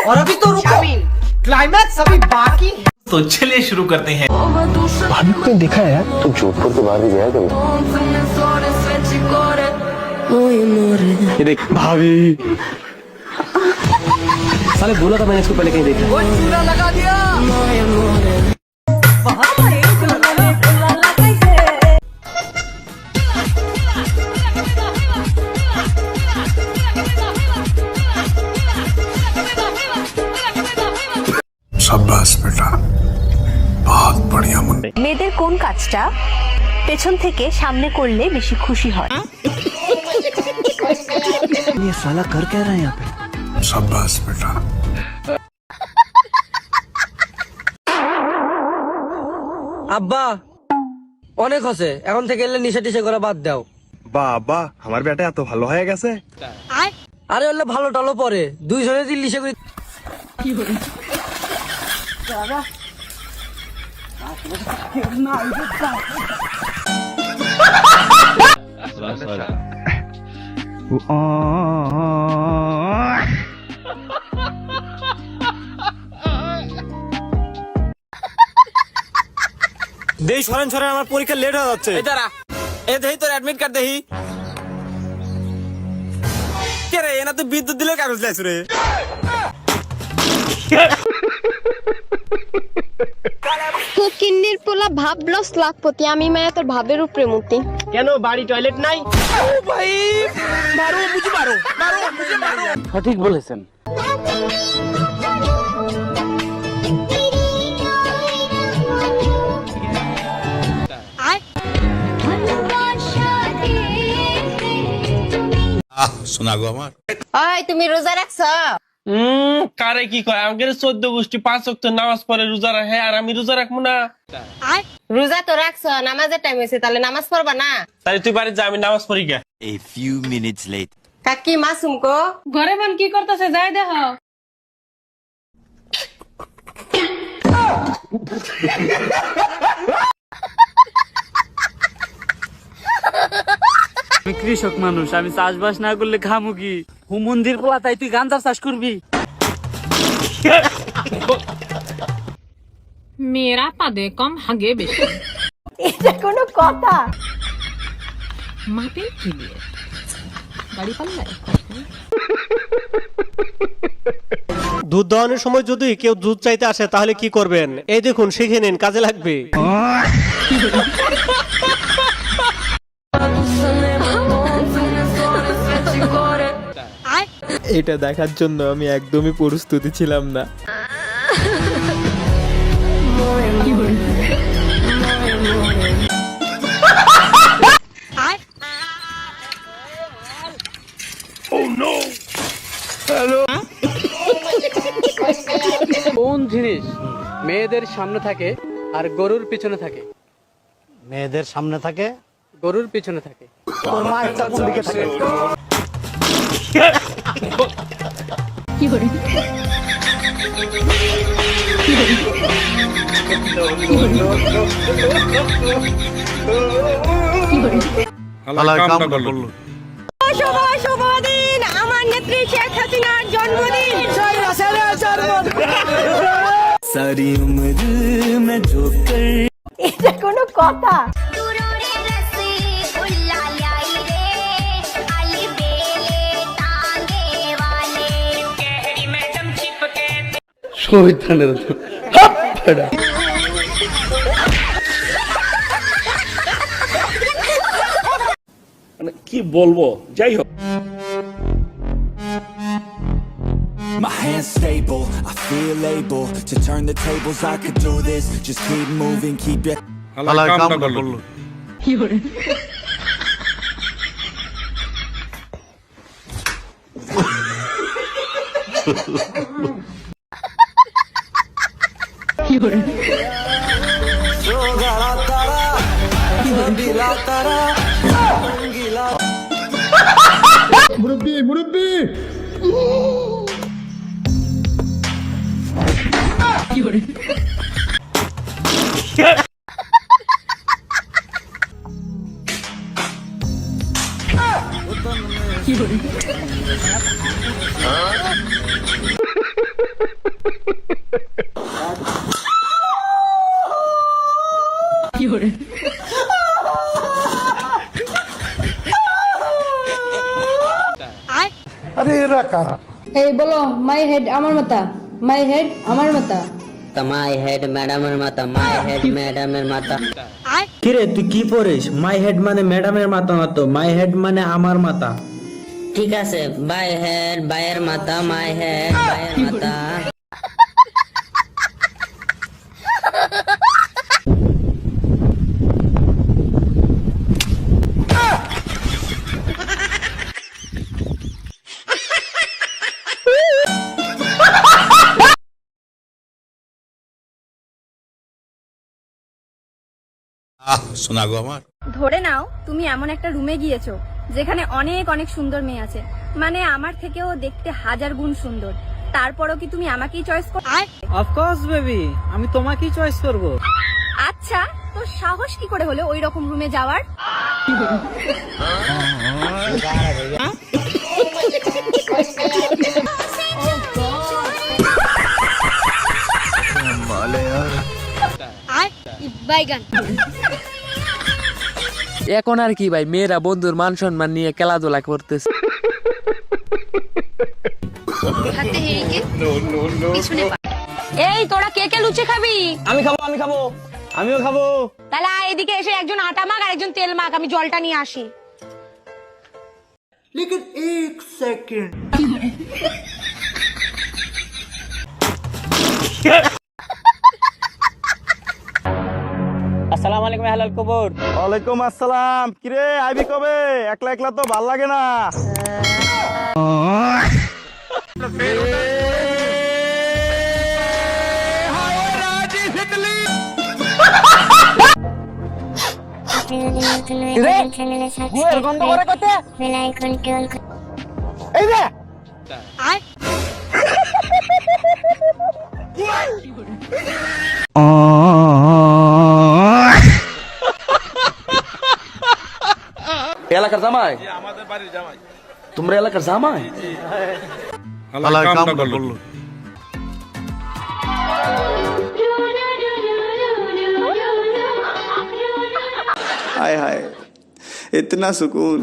और अभी तो रुको, क्लाइमैक्स अभी बाकी। तो चलिए शुरू करते हैं। भाभी को देखा है यार, तुम जोधपुर के बाहर भी गया कभी? ये देख भाभी, साले बोला था मैंने इसको पहले कहीं देखा। चूड़ा लगा दिया। शाबाश बेटा, बहुत बढ़िया मुन्नी। মেয়েদের কোন কাজটা পেছন থেকে সামনে করলে বেশি খুশি হয়? ये साला कर क्या रहा है यहाँ पे? शाबाश बेटा। আব্বা অনেক হচ্ছে, এখন থেকে এলে নিশা টিশা করা বাদ দাও। বাবা আমার বেটা এত ভালো হয়ে গেছে। আরে হলে ভালো টালো পরে দুইজনে দিন নিশা করি। দেই সরেন সরেন, আমার পরীক্ষা লেট হয়ে যাচ্ছে। এই দাঁড়া, এ দেহি তোর অ্যাডমিট কার্ড দেহি। কে রে, এনা তো বিদ্যুৎ দিলে কাগজ লাইছ রে। কিন্নির পোলা ভাবলস লাখপতি, আমি মায়া তোর ভাবের উপরে মতি। কেন বাড়ি টয়লেট নাই? সঠিক বলেছেন। শোনা গো আমার। ওই তুমি রোজা রাখছো? কারে কি কয়, আমাদের 14 গোষ্ঠী 5 ওয়াক্ত নামাজ পড়ে রোজা রাখে, আর আমি রোজা রাখবো না? রোজা তো রাখছো, নামাজের টাইম হয়েছে, তাহলে নামাজ পড়বা না? তাই তুই বাড়ি যা, আমি নামাজ পড়ি গে। A few minutes later. কাকি মাসুম কো ঘরে বোন কি করতেছে যাই দেখো। আমি কৃষক মানুষ, আমি চাষবাস না করলে খামু কি? মন্দির পোলা, তাই তুই গাঁজার চাষ করবি? মেয়েরা পাদে কম হাগে বেশি। এটা কোনো কথা? মাপে কি দিয়ে বাড়ি পাল্লাই। দুধ দোয়ানোর সময় যদি কেউ দুধ চাইতে আসে তাহলে কি করবেন? এই দেখুন, শিখে নিন, কাজে লাগবে। এটা দেখার জন্য আমি একদমই প্রস্তুতি ছিলাম না। কোন জিনিস মেয়েদের সামনে থাকে আর গরুর পিছনে থাকে? মেয়েদের সামনে থাকে, গরুর পিছনে থাকে। তোর মা একটা কোন দিকে থাকে? শুভ দিন, আমার নেত্রী শেখ হাসিনার জন্মদিন। सारी उम्र में जो कर এটা কোনো কথা? কি বলবো, যাই হোক। my hands stable, I feel able to turn the tables. I could do this, just keep moving, keep it. মুরব্বি মুরব্বি। কি এই বলো মাই হেড আমার মাথা, মাই হেড আমার মাথা। মাই হেড ম্যাডামের মাথা, মাই হেড ম্যাডামের মাথা। কিরে তুই কি পড়িস? মাই হেড মানে ম্যাডামের মাথা না তো, মাই হেড মানে আমার মাথা। ঠিক আছে, বাই হেড বাইয়ের মাথা, মাই হেড বাইয়ের মাথা। सुना गो हमार ধরে নাও তুমি এমন একটা রুমে গিয়েছো যেখানে অনেক অনেক সুন্দর মেয়ে আছে, মানে আমার থেকেও দেখতে 1000 গুণ সুন্দর, তারপরও কি তুমি আমাকেই চয়েস করো? অফকোর্স বেবি, আমি তোমাকেই চয়েস করব। আচ্ছা, তো সাহস কি করে হলো ওই রকম রুমে যাওয়ার? এখন আর কি ভাই, মেয়েরা বন্ধুর মান সম্মান নিয়ে খেলাধুলা করতেছে। এই তোরা কে কে লুচি খাবি? আমি খাবো, আমি খাবো, আমিও খাবো। তাহলে আয় এদিকে এসে একজন আটা মাখ আর একজন তেল মাখ, আমি জলটা নিয়ে আসি। আসসালামু আলাইকুম হালাল কবর। ওয়ালাইকুম আসসালাম। কিরে আইবি কবে? একলা একলা তো ভাল লাগে না। এলাকার জামাই? আমাদের বাড়ির জামাই। তোমরা এলাকার জামাই? अल्लाह काम कर लो हाय हाय इतना सुकून